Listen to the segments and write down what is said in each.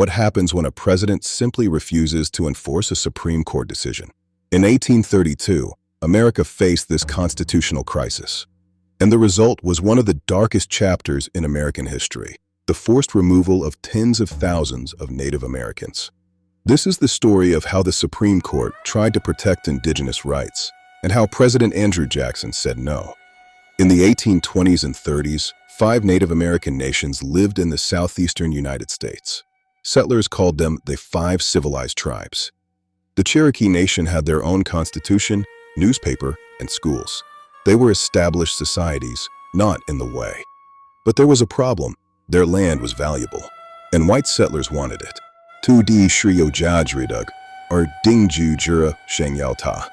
What happens when a president simply refuses to enforce a Supreme Court decision? In 1832, America faced this constitutional crisis. And the result was one of the darkest chapters in American history, the forced removal of tens of thousands of Native Americans. This is the story of how the Supreme Court tried to protect indigenous rights, and how President Andrew Jackson said no. In the 1820s and 30s, 5 Native American nations lived in the southeastern United States. Settlers called them the 5 civilized tribes. The Cherokee Nation had their own constitution, newspaper, and schools. They were established societies, not in the way. But there was a problem. Their land was valuable, and white settlers wanted it. Tu di shrio jajridug, or dingju jura shengyalta.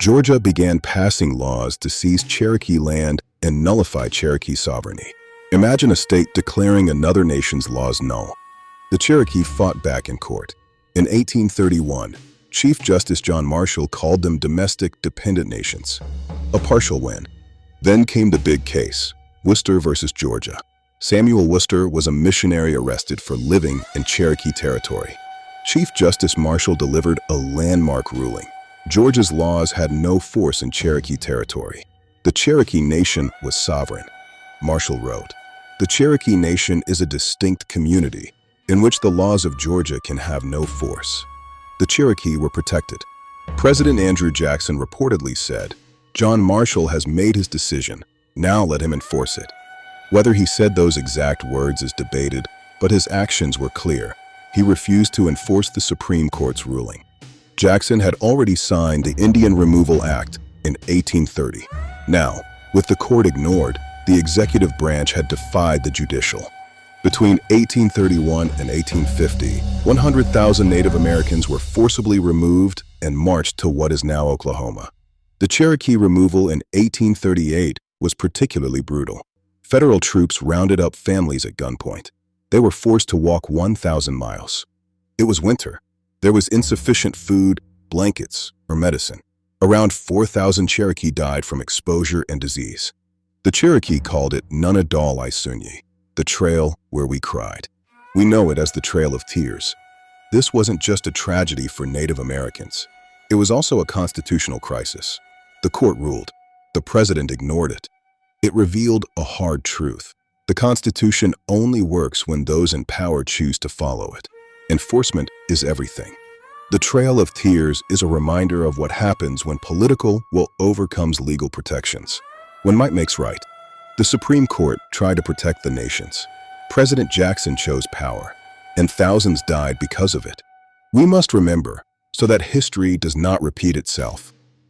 Georgia began passing laws to seize Cherokee land and nullify Cherokee sovereignty. Imagine a state declaring another nation's laws null. The Cherokee fought back in court. In 1831, Chief Justice John Marshall called them domestic dependent nations. A partial win. Then came the big case, Worcester versus Georgia. Samuel Worcester was a missionary arrested for living in Cherokee territory. Chief Justice Marshall delivered a landmark ruling. Georgia's laws had no force in Cherokee territory. The Cherokee Nation was sovereign. Marshall wrote, "The Cherokee Nation is a distinct community in which the laws of Georgia can have no force." The Cherokee were protected. President Andrew Jackson reportedly said, "John Marshall has made his decision. Now let him enforce it." Whether he said those exact words is debated, but his actions were clear. He refused to enforce the Supreme Court's ruling. Jackson had already signed the Indian Removal Act in 1830. Now, with the court ignored, the executive branch had defied the judicial. Between 1831 and 1850, 100,000 Native Americans were forcibly removed and marched to what is now Oklahoma. The Cherokee removal in 1838 was particularly brutal. Federal troops rounded up families at gunpoint. They were forced to walk 1,000 miles. It was winter. There was insufficient food, blankets, or medicine. Around 4,000 Cherokee died from exposure and disease. The Cherokee called it Nunadal Isunyi, the trail where we cried. We know it as the Trail of Tears. This wasn't just a tragedy for Native Americans. It was also a constitutional crisis. The court ruled. The president ignored it. It revealed a hard truth. The Constitution only works when those in power choose to follow it. Enforcement is everything. The Trail of Tears is a reminder of what happens when political will overcomes legal protections. When might makes right. The Supreme Court tried to protect the nations. President Jackson chose power, and thousands died because of it. We must remember, so that history does not repeat itself.